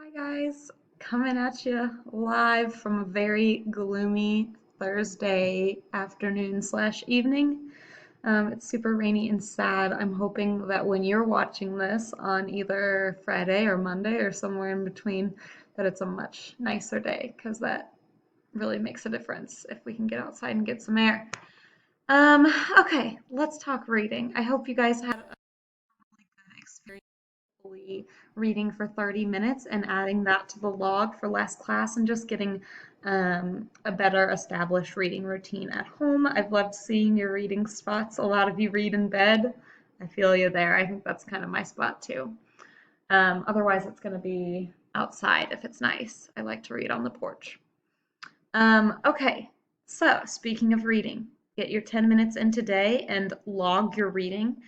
Hi guys, coming at you live from a very gloomy Thursday afternoon slash evening. It's super rainy and sad. I'm hoping that when you're watching this on either Friday or Monday or somewhere in between, that it's a much nicer day because that really makes a difference if we can get outside and get some air. Um, okay, let's talk reading. I hope you guys had a really good experience reading for 30 minutes and adding that to the log for last class and just getting a better established reading routine at home. I've loved seeing your reading spots. A lot of you read in bed. I feel you there. I think that's kind of my spot too. Otherwise, it's going to be outside if it's nice. I like to read on the porch. Okay, so speaking of reading, get your 10 minutes in today and log your reading.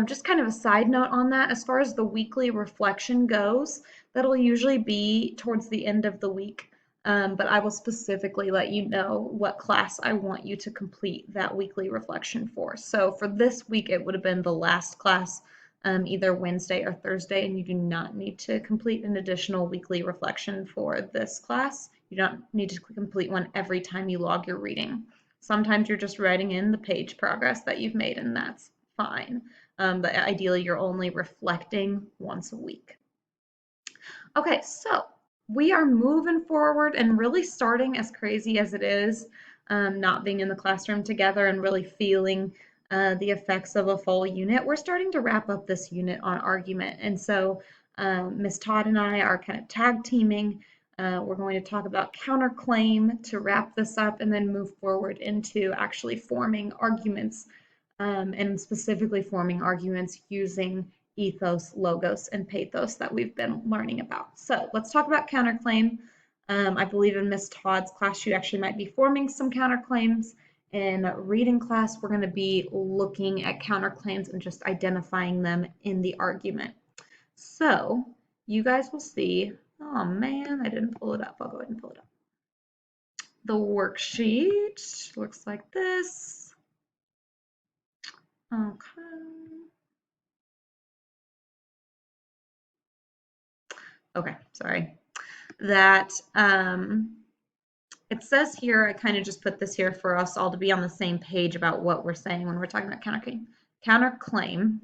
Just kind of a side note on that, as far as the weekly reflection goes, that'll usually be towards the end of the week. But I will specifically let you know what class I want you to complete that weekly reflection for. So for this week, it would have been the last class, either Wednesday or Thursday, and you do not need to complete an additional weekly reflection for this class. You don't need to complete one every time you log your reading. Sometimes you're just writing in the page progress that you've made, and that's fine. But ideally, you're only reflecting once a week. Okay, so we are moving forward and really starting, as crazy as it is, not being in the classroom together and really feeling the effects of a full unit. We're starting to wrap up this unit on argument. And so Miss Todd and I are kind of tag teaming. We're going to talk about counterclaim to wrap this up and then move forward into actually forming arguments and specifically forming arguments using ethos, logos, and pathos that we've been learning about. So let's talk about counterclaim. I believe in Miss Todd's class, you actually might be forming some counterclaims. In reading class, we're going to be looking at counterclaims and just identifying them in the argument. So you guys will see, oh man, I didn't pull it up. I'll go ahead and pull it up. The worksheet looks like this. Okay. Okay, sorry. That it says here, I kind of just put this here for us all to be on the same page about what we're saying when we're talking about counterclaim. Counterclaim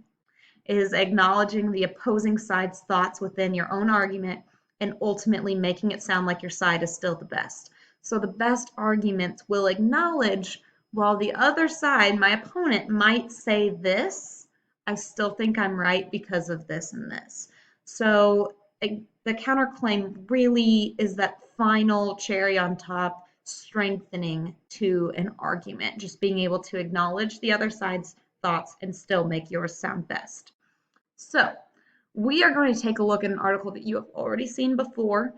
is acknowledging the opposing side's thoughts within your own argument and ultimately making it sound like your side is still the best. So the best arguments will acknowledge while the other side, my opponent, might say this, I still think I'm right because of this and this. So the counterclaim really is that final cherry on top strengthening to an argument, just being able to acknowledge the other side's thoughts and still make yours sound best. So we are going to take a look at an article that you have already seen before.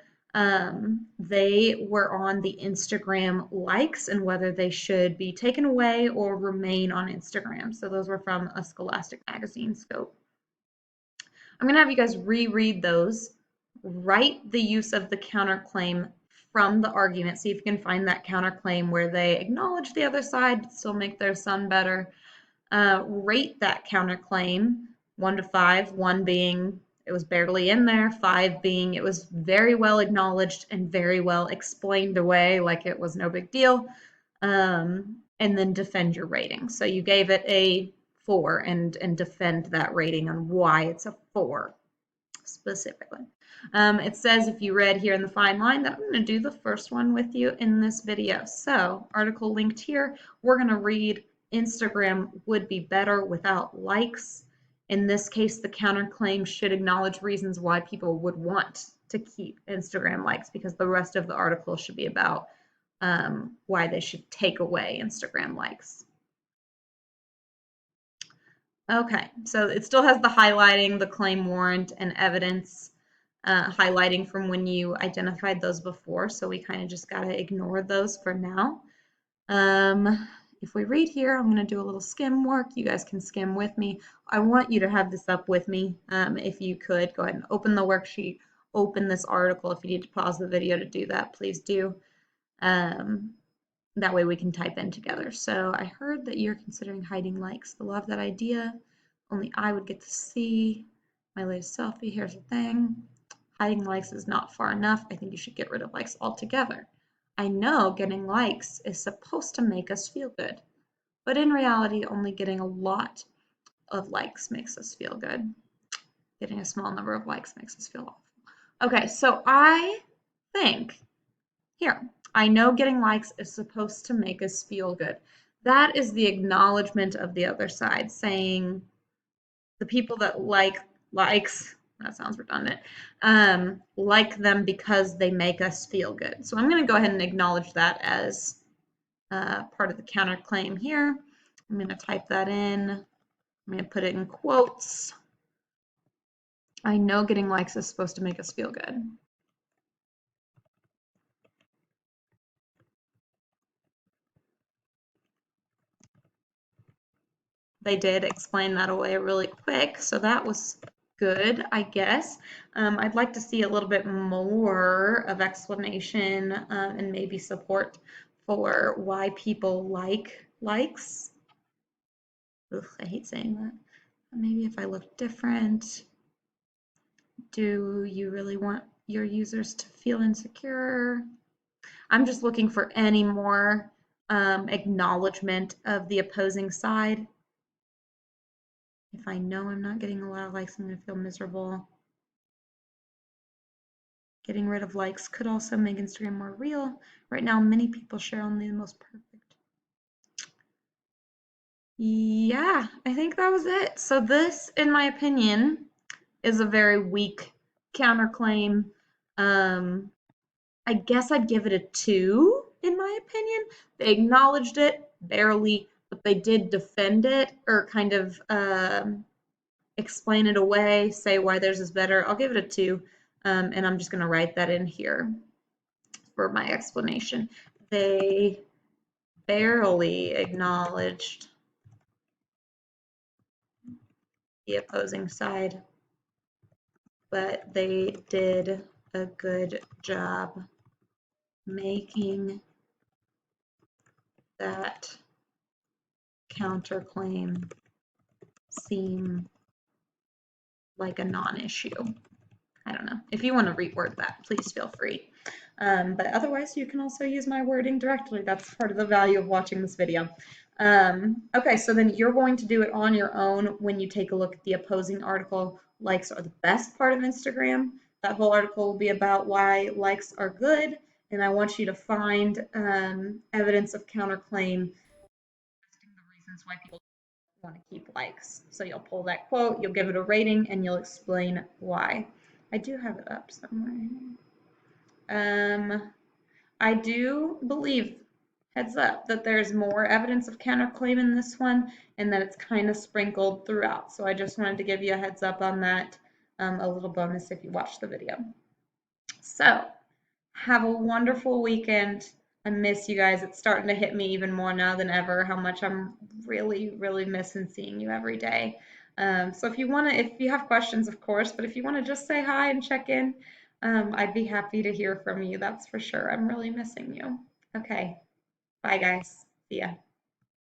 They were on the Instagram likes and whether they should be taken away or remain on Instagram. So those were from a Scholastic magazine scope. I'm going to have you guys reread those, write the use of the counterclaim from the argument, see if you can find that counterclaim where they acknowledge the other side but still make their son better. Rate that counterclaim 1 to 5, 1 being it was barely in there, 5 being it was very well acknowledged and very well explained away like it was no big deal, and then defend your rating. So you gave it a 4 and defend that rating on why it's a 4 specifically. It says if you read here in the fine line that I'm going to do the first one with you in this video. So article linked here, we're going to read Instagram would be better without likes. In this case, the counterclaim should acknowledge reasons why people would want to keep Instagram likes because the rest of the article should be about why they should take away Instagram likes. Okay, so it still has the highlighting, the claim warrant, and evidence highlighting from when you identified those before, so we kind of just got to ignore those for now. If we read here, I'm going to do a little skim work. You guys can skim with me. I want you to have this up with me. If you could, go ahead and open the worksheet, open this article. If you need to pause the video to do that, please do. That way we can type in together. So I heard that you're considering hiding likes. I love that idea. Only I would get to see my latest selfie. Here's the thing. Hiding likes is not far enough. I think you should get rid of likes altogether. I know getting likes is supposed to make us feel good, but in reality, only getting a lot of likes makes us feel good. Getting a small number of likes makes us feel awful. Okay, so I think here, I know getting likes is supposed to make us feel good. That is the acknowledgement of the other side, saying the people that likes, that sounds redundant, like them because they make us feel good. So I'm going to go ahead and acknowledge that as part of the counterclaim here. I'm going to type that in. I'm going to put it in quotes. I know getting likes is supposed to make us feel good. They did explain that away really quick, so that was good, I guess. I'd like to see a little bit more of explanation and maybe support for why people like likes. Ugh, I hate saying that. Maybe if I look different, do you really want your users to feel insecure? I'm just looking for any more acknowledgement of the opposing side. If I know I'm not getting a lot of likes, I'm going to feel miserable. Getting rid of likes could also make Instagram more real. Right now, many people share only the most perfect. Yeah, I think that was it. So this, in my opinion, is a very weak counterclaim. I guess I'd give it a 2, in my opinion. They acknowledged it barely, but they did defend it or kind of explain it away, say why theirs is better. I'll give it a 2, and I'm just going to write that in here for my explanation. They barely acknowledged the opposing side, but they did a good job making that counterclaim seem like a non-issue. I don't know. If you want to reword that, please feel free. But otherwise, you can also use my wording directly. That's part of the value of watching this video. Okay, so then you're going to do it on your own when you take a look at the opposing article. Likes are the best part of Instagram. That whole article will be about why likes are good, and I want you to find evidence of counterclaim, listing the reasons why people want to keep likes. So you'll pull that quote, you'll give it a rating, and you'll explain why. I do have it up somewhere. I do believe, heads up, that there's more evidence of counterclaim in this one and that it's kind of sprinkled throughout. So I just wanted to give you a heads up on that, a little bonus if you watch the video. So have a wonderful weekend. I miss you guys. It's starting to hit me even more now than ever how much I'm really, really missing seeing you every day. So if you have questions, of course, but if you want to just say hi and check in, I'd be happy to hear from you. That's for sure. I'm really missing you. Okay. Bye, guys. See ya.